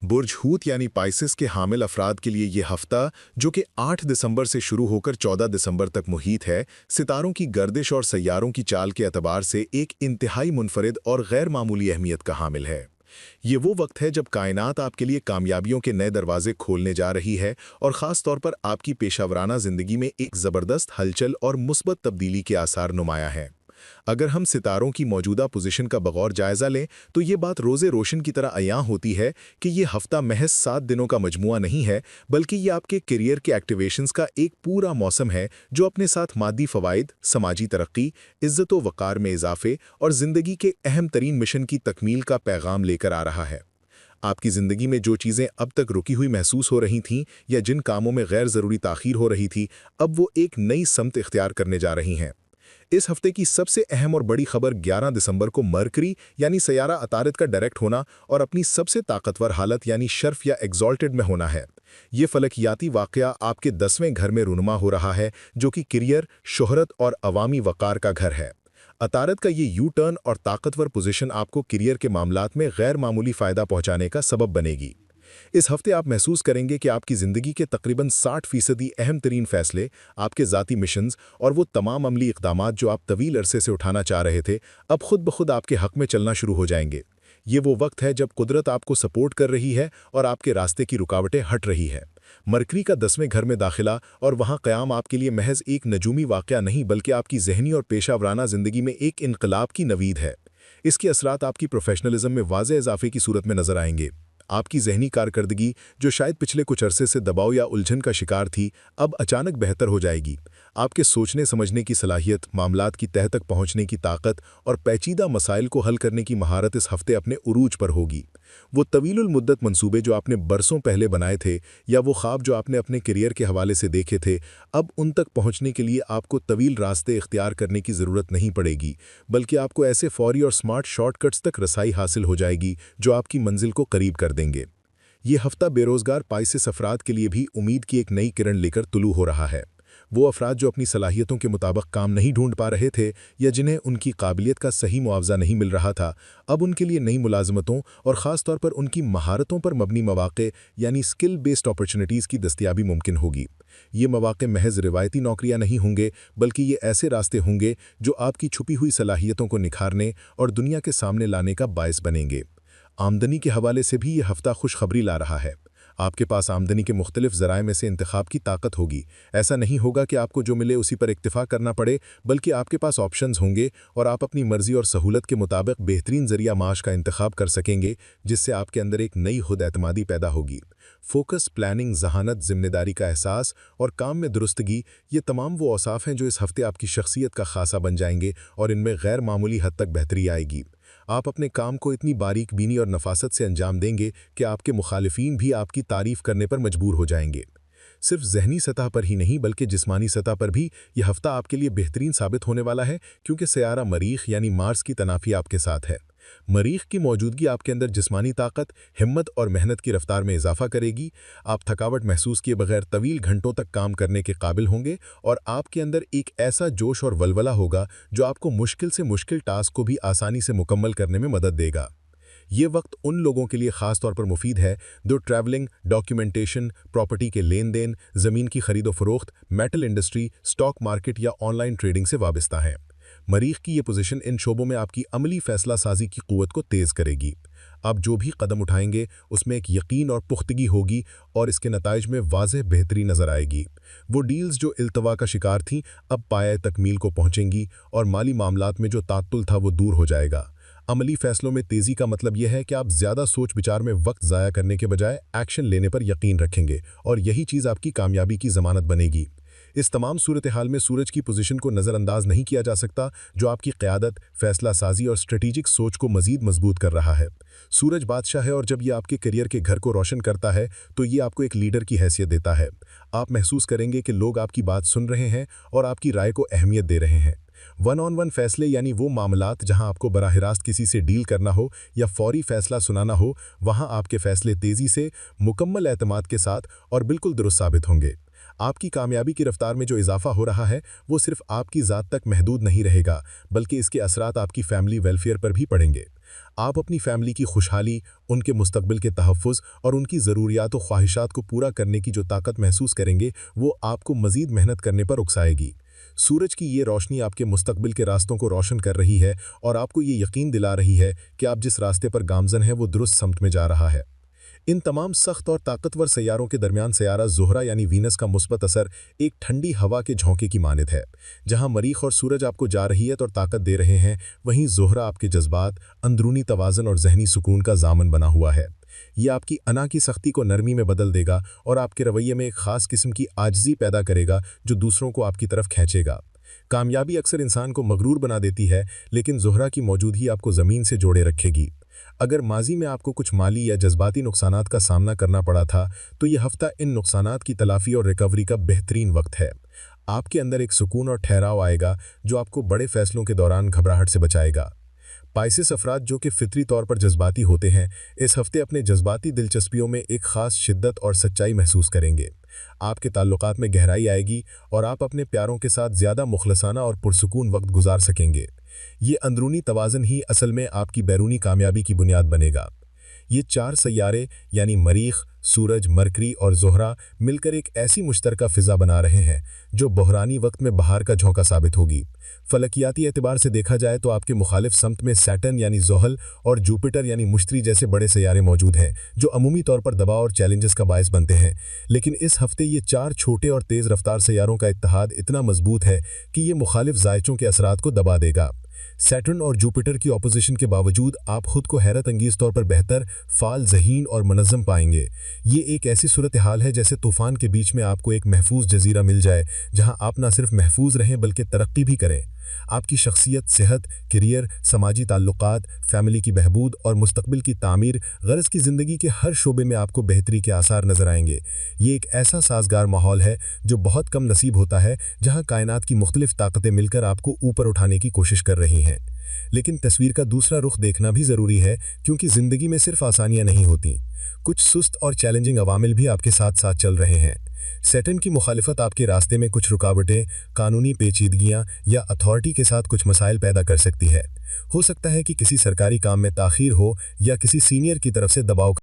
बुर्ज हूत यानी पाइसिस के हामिल अफराद के लिए ये हफ्ता, जो कि 8 दिसंबर से शुरू होकर 14 दिसंबर तक मुहित है, सितारों की गर्दिश और सैयारों की चाल के एतबार से एक इंतहाई मुनफरिद और गैर मामूली अहमियत का हामिल है। ये वो वक्त है जब कायनात आपके लिए कामयाबियों के नए दरवाजे खोलने जा रही है और ख़ास तौर पर आपकी पेशावराना ज़िंदगी में एक ज़बरदस्त हलचल और मुस्बत तब्दीली के आसार नुमाया हैं। अगर हम सितारों की मौजूदा पोजीशन का बगौर जायजा लें तो ये बात रोज़े रोशन की तरह अयां होती है कि ये हफ्ता महज 7 दिनों का मजमुआ नहीं है, बल्कि ये आपके करियर के एक्टिवेशंस का एक पूरा मौसम है जो अपने साथ मादी फ़वाइद, समाजी तरक्की, इज़्ज़त व वक़ार में इजाफे और ज़िंदगी के अहम तरीन मिशन की तकमील का पैगाम लेकर आ रहा है। आपकी ज़िंदगी में जो चीज़ें अब तक रुकी हुई महसूस हो रही थीं या जिन कामों में गैर ज़रूरी ताख़ीर हो रही थी, अब वो एक नई समत इख्तियार करने जा रही हैं। इस हफ्ते की सबसे अहम और बड़ी खबर 11 दिसंबर को मरकरी यानी सयारा अतारिद का डायरेक्ट होना और अपनी सबसे ताकतवर हालत यानी शर्फ या एग्जॉल्टेड में होना है। ये फलकियाती वाक़या आपके 10वें घर में रुनुमा हो रहा है, जो कि करियर, शोहरत और अवामी वक़ार का घर है। अतारिद का ये यू टर्न और ताकतवर पोजीशन आपको करियर के मामलात में गैर मामूली फ़ायदा पहुंचाने का सबब बनेगी। इस हफ्ते आप महसूस करेंगे कि आपकी ज़िंदगी के तकरीबन 60% अहम तरीन फ़ैसले, आपके ज़ाती मिशंस और वो तमाम अमली इक़दामात जो आप तवील अरसे से उठाना चाह रहे थे, अब खुद ब खुद आपके हक़ में चलना शुरू हो जाएंगे। ये वो वक्त है जब कुदरत आपको सपोर्ट कर रही है और आपके रास्ते की रुकावटें हट रही है। मरकरी का 10वें घर में दाखिला और वहाँ क़याम आपके लिए महज एक नजूमी वाक़या नहीं, बल्कि आपकी ज़हनी और पेशावराना ज़िंदगी में एक इनकलाब की नवीद है। इसके असरात आपकी प्रोफेशनलिज्म में वाज़े इजाफे की सूरत में नज़र आएंगे। आपकी ज़हनी कारकर्दगी, जो शायद पिछले कुछ अरसे से दबाव या उलझन का शिकार थी, अब अचानक बेहतर हो जाएगी। आपके सोचने समझने की सलाहियत, मामलात की तह तक पहुंचने की ताकत और पेचीदा मसाइल को हल करने की महारत इस हफ्ते अपने उरूज पर होगी। वो तवीलुल मुद्दत मंसूबे जो आपने बरसों पहले बनाए थे या वो ख्वाब जो आपने अपने करियर के हवाले से देखे थे, अब उन तक पहुंचने के लिए आपको तवील रास्ते इख्तियार करने की ज़रूरत नहीं पड़ेगी, बल्कि आपको ऐसे फौरी और स्मार्ट शॉर्टकट्स तक रसाई हासिल हो जाएगी जो आपकी मंजिल को करीब कर देंगे। ये हफ्ता बेरोज़गार पाइसिस अफराद के लिए भी उम्मीद की एक नई किरण लेकर तुलू हो रहा है। वो अफराद जो अपनी सलाहियतों के मुताबिक काम नहीं ढूंढ पा रहे थे या जिन्हें उनकी काबिलियत का सही मुआवजा नहीं मिल रहा था, अब उनके लिए नई मुलाजमतों और ख़ास तौर पर उनकी महारतों पर मबनी मौक़े यानी स्किल बेस्ड अपॉर्चुनिटीज़ की दस्तयाबी मुमकिन होगी। ये मौक़े महज रिवायती नौकरियां नहीं होंगे, बल्कि ये ऐसे रास्ते होंगे जो आपकी छुपी हुई सलाहियतों को निखारने और दुनिया के सामने लाने का बायस बनेंगे। आमदनी के हवाले से भी ये हफ्ता खुशखबरी ला रहा है। आपके पास आमदनी के मुख्तलिफ ज़राए में से इंतखाब की ताकत होगी। ऐसा नहीं होगा कि आपको जो मिले उसी पर इक्तिफा करना पड़े, बल्कि आपके पास ऑप्शंस होंगे और आप अपनी मर्ज़ी और सहूलत के मुताबिक बेहतरीन ज़रिया माश का इंतखाब कर सकेंगे, जिससे आपके अंदर एक नई खुद एतमादी पैदा होगी। फोकस, प्लानिंग, जहानत, जिम्मेदारी का एहसास और काम में दुरुस्तगी, ये तमाम वो औसाफ हैं जो इस हफ्ते आपकी शख्सियत का खासा बन जाएंगे और इनमें गैर मामूली हद तक बेहतरी आएगी। आप अपने काम को इतनी बारीक बीनी और नफासत से अंजाम देंगे कि आपके मुखालिफिन भी आपकी तारीफ करने पर मजबूर हो जाएंगे। सिर्फ ज़हनी सतह पर ही नहीं, बल्कि जिस्मानी सतह पर भी यह हफ्ता आपके लिए बेहतरीन साबित होने वाला है, क्योंकि सयारा मरीख यानी मार्स की तनाफी आपके साथ है। मरीख की मौजूदगी आपके अंदर जिस्मानी ताकत, हिम्मत और मेहनत की रफ्तार में इजाफा करेगी। आप थकावट महसूस किए बगैर तवील घंटों तक काम करने के काबिल होंगे और आपके अंदर एक ऐसा जोश और वलवला होगा जो आपको मुश्किल से मुश्किल टास्क को भी आसानी से मुकम्मल करने में मदद देगा। ये वक्त उन लोगों के लिए ख़ास तौर पर मुफीद है जो ट्रैवलिंग, डॉक्यूमेंटेशन, प्रॉपर्टी के लेन देन, ज़मीन की खरीदो फरोख्त, मेटल इंडस्ट्री, स्टॉक मार्केट या ऑनलाइन ट्रेडिंग से वाबस्ता हैं। मरीख की ये पोजीशन इन शोबों में आपकी अमली फैसला साजी की क़ुव्वत को तेज़ करेगी। आप जो भी कदम उठाएंगे उसमें एक यकीन और पुख्तगी होगी और इसके नताइज में वाज़ेह बेहतरी नज़र आएगी। वो डील्स जो इल्तवा का शिकार थीं, अब पाए तकमील को पहुँचेंगी और माली मामलात में जो तात्तुल था वो दूर हो जाएगा। अमली फैसलों में तेज़ी का मतलब यह है कि आप ज़्यादा सोच विचार में वक्त ज़ाया करने के बजाय एक्शन लेने पर यकीन रखेंगे और यही चीज़ आपकी कामयाबी की ज़मानत बनेगी। इस तमाम सूरत हाल में सूरज की पोजीशन को नज़रअंदाज नहीं किया जा सकता, जो आपकी क़यादत, फैसला साजी और स्ट्रेटेजिक सोच को मज़ीद मजबूत कर रहा है। सूरज बादशाह है और जब ये आपके करियर के घर को रोशन करता है तो ये आपको एक लीडर की हैसियत देता है। आप महसूस करेंगे कि लोग आपकी बात सुन रहे हैं और आपकी राय को अहमियत दे रहे हैं। वन ऑन वन फैसले यानी वो मामलात जहां आपको बराह रास्त किसी से डील करना हो या फौरी फैसला सुनाना हो, वहां आपके फैसले तेज़ी से, मुकम्मल एतमाद के साथ और बिल्कुल दुरुस्त साबित होंगे। आपकी कामयाबी की रफ्तार में जो इजाफा हो रहा है वो सिर्फ आपकी ज़ात तक महदूद नहीं रहेगा, बल्कि इसके असरात आपकी फैमिली वेलफेयर पर भी पड़ेंगे। आप अपनी फैमिली की खुशहाली, उनके मुस्तकबिल के तहफ़्फ़ुज़ और उनकी ज़रूरियात और ख्वाहिशात को पूरा करने की जो ताकत महसूस करेंगे, वो आपको मज़ीद मेहनत करने पर उकसाएगी। सूरज की ये रोशनी आपके मुस्तकबिल के रास्तों को रोशन कर रही है और आपको ये यकीन दिला रही है कि आप जिस रास्ते पर गामज़न हैं वो दुरुस्त समत में जा रहा है। इन तमाम सख्त और ताकतवर सैयारों के दरमियान सैयारा ज़ोहरा यानी वीनस का मुस्बत असर एक ठंडी हवा के झोंके की मानद है। जहां मरीख और सूरज आपको जारहियत और ताकत दे रहे हैं, वहीं ज़ोहरा आपके जज्बात, अंदरूनी तवाज़न और जहनी सुकून का ज़ामन बना हुआ है। ये आपकी अना की सख्ती को नरमी में बदल देगा और आपके रवैये में एक ख़ास किस्म की आजिज़ी पैदा करेगा जो दूसरों को आपकी तरफ खींचेगा। कामयाबी अक्सर इंसान को मगरूर बना देती है, लेकिन ज़ोहरा की मौजूदगी आपको ज़मीन से जोड़े रखेगी। अगर माजी में आपको कुछ माली या जज्बाती नुकसानात का सामना करना पड़ा था, तो ये हफ्ता इन नुकसानात की तलाफ़ी और रिकवरी का बेहतरीन वक्त है। आपके अंदर एक सुकून और ठहराव आएगा जो आपको बड़े फैसलों के दौरान घबराहट से बचाएगा। पाइसेस अफराद जो कि फितरी तौर पर जज्बाती होते हैं, इस हफ्ते अपने जज्बाती दिलचस्पियों में एक ख़ास शिद्दत और सच्चाई महसूस करेंगे। आपके ताल्लुकात में गहराई आएगी और आप अपने प्यारों के साथ ज़्यादा मुखलसाना और पुरसुकून वक्त गुजार सकेंगे। ये अंदरूनी तवाज़न ही असल में आपकी बैरूनी कामयाबी की बुनियाद बनेगा। ये चार सैयारे यानी मरीख, सूरज, मरकरी और ज़ोहरा मिलकर एक ऐसी मुश्तरका फ़िज़ा बना रहे हैं जो बहरानी वक्त में बहार का झोंका साबित होगी। फलकियाती एतबार से देखा जाए तो आपके मुखालिफ समत में सैटर्न यानी ज़ोहल और जुपिटर यानी मुश्तरी जैसे बड़े सैयारे मौजूद हैं जो अमूमी तौर पर दबाव और चैलेंजेस का बायस बनते हैं। लेकिन इस हफ्ते ये चार छोटे और तेज़ रफ्तार सैयारों का इत्तेहाद इतना मजबूत है कि ये मुखालिफ जायचों के असरात को दबा देगा। सैटर्न और जुपिटर की ऑपोजिशन के बावजूद आप खुद को हैरत अंगीज़ तौर पर बेहतर, फाल, ज़हीन और मनज़्ज़म पाएंगे। ये एक ऐसी सूरत हाल है जैसे तूफ़ान के बीच में आपको एक महफूज जज़ीरा मिल जाए, जहां आप न सिर्फ महफूज रहें बल्कि तरक्की भी करें। आपकी शख्सियत, सेहत, करियर, समाजी ताल्लुकात, फैमिली की बहबूद और मुस्तकबिल की तामीर, गर्ज़ की ज़िंदगी के हर शोबे में आपको बेहतरी के आसार नज़र आएंगे। ये एक ऐसा साजगार माहौल है जो बहुत कम नसीब होता है, जहां कायनात की मुख्तलिफ ताकतें मिलकर आपको ऊपर उठाने की कोशिश कर रही हैं। लेकिन तस्वीर का दूसरा रुख देखना भी ज़रूरी है, क्योंकि ज़िंदगी में सिर्फ आसानियाँ नहीं होती। कुछ सुस्त और चैलेंजिंग अवामिल भी आपके साथ साथ चल रहे हैं। सैटर्न की मुखालिफत आपके रास्ते में कुछ रुकावटें, कानूनी पेचीदगियां या अथॉरिटी के साथ कुछ मसाइल पैदा कर सकती है। हो सकता है कि किसी सरकारी काम में ताख़ीर हो या किसी सीनियर की तरफ से दबाव